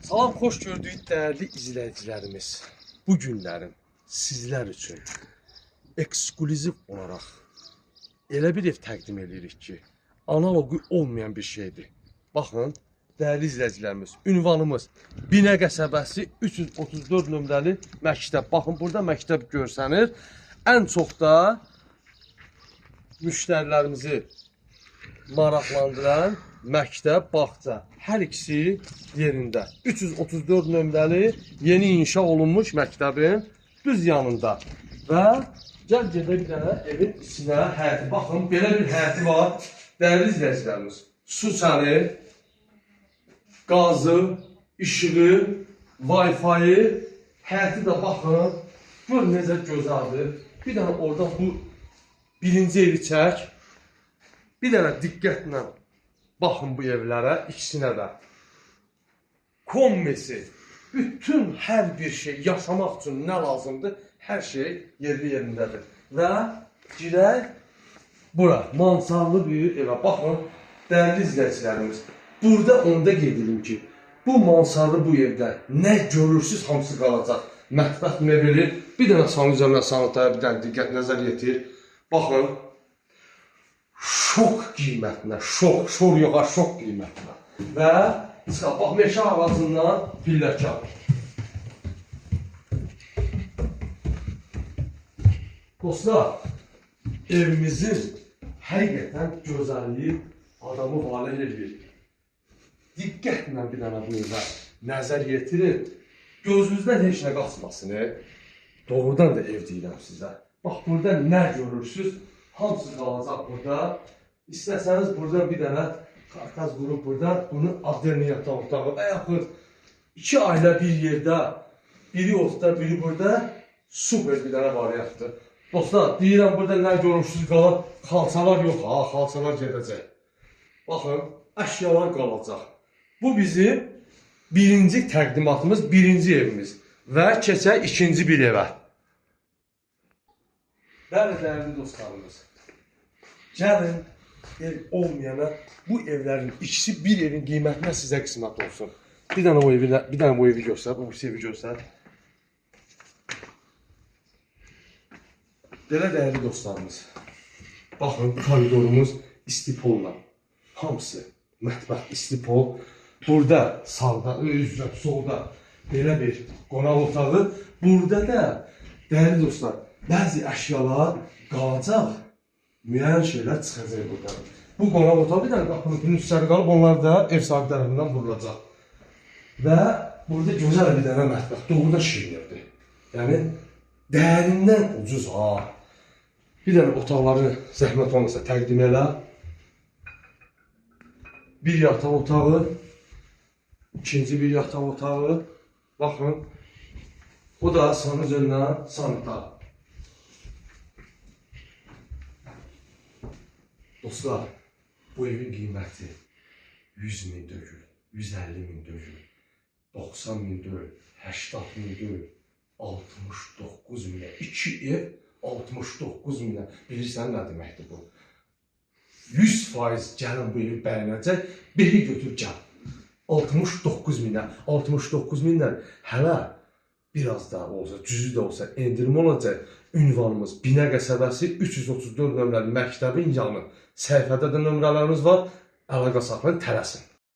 Salam, xoş gördük dəyərli izləyicilərimiz. Bu günlərin sizlər üçün eksklüziv olaraq elə bir ev təqdim edirik ki, analogu olmayan bir şeydir. Baxın, dəyərli izləyicilərimiz, ünvanımız Binə qəsəbəsi 334 nömrəli məktəb. Baxın, burada məktəb görsənir. Ən çox da müştərilərimizi maraqlandıran məktəb, bağça. Hər ikisi yerində. 334 nömrəli yeni inşa olunmuş məktəbin düz yanında. Və gəl gedək bir dənə evin içinə, həyəti. Baxın, belə bir həyəti var. Dəyərli izləyicilərimiz, su çəni, qazı, işığı, Wi-Fi, həyəti də baxın. Gör necə gözəldir. Bir dənə orada bu birinci evi çək. Bir dənə diqqətlə baxın bu evlərə, ikisinə də. Kombisi, bütün hər bir şey yaşamaq üçün nə lazımdır, hər şey yerindədir. Və girək bura, mansarlı bir evə. Baxın, dəyərli izləyicilərimiz, burada onda qeyd edim ki, bu mansarlı bu evdə nə görürsünüz, hamısı qalacaq. Mətbəx mebeli, bir dənə sanı üzərinə sanitaya bir dənə diqqət nəzər yetir. Baxın, şok qiymətinə, şor yoxa, şok qiymətinə. Və bax, meşə ağacından pilləkən. Dostlar, evimizin həqiqətən gözəlliyi adamı valeh edir. Diqqətlə bir dənə bu evə nəzər yetirin. Gözünüzdən heç nə qaçmasın. Doğrudan da ev deyirəm sizə. Bax, burada nə görürsünüz? Hamısı qalacaq burada. İstəsəniz buradan bir dənə karkaz qurub burada, bunu adrenli yataq otağı və yaxud 2 ailə bir yerdə, biri ortada, biri burada, super bir dənə variantdır. Dostlar, deyirəm burada nə görürsünüz qalan, xalçalar yox, xalçalar gedəcək. Baxın, əşyalar qalacaq. Bu bizim birinci təqdimatımız, birinci evimiz və keçək ikinci bir evə. Bəli, dəyərli dostlarımız, gəlin ev olmayana bu evlərin ikisi bir evin qiymətinə sizə qismət olsun. Bir dənə bu evi göstər, bu evi göstər. Belə dəyərli dostlarımız, baxın, koridorumuz istipolla, hamısı mətbəx istipol. Burada sağda, üzrə, solda belə bir qonaq otağı. Burada da dəyərli dostlar, bəzi əşyalar qalacaq, müəyyən şeylər çıxacaq buradan. Bu qonaq otağı bir dənə qapının üstləri qalıb, onlar da ev sahibi tərəfindən vurulacaq. Və burada gözəl bir dənə mətbəx, doğrudan şirinlikdir. Yəni, dəyərindən ucuz ha. Bir dənə otaqları zəhmət olmasa təqdim elə. Bir yataq otağı, ikinci bir yataq otağı. Baxın, o da sanıcından sanitar. Dostlar, bu evin qiyməti 100 min döyül, 150 min döyül, 90 min döyül, 80 min döyül, 69 minə. 2 ev 69 minə. Bilirsən nə deməkdir bu? 100% gəlin bu evi bəyənəcək, biri götür gəl. 69 minə. 69 minlə hələ biraz daha olsa, cüzü də olsa endirmə olacaq. Ünvanımız Binə qəsəbəsi 334 nömrəli məktəbin yanı. Səhifədə də nömrələrimiz var. Əlaqə saxlayın, tələsin.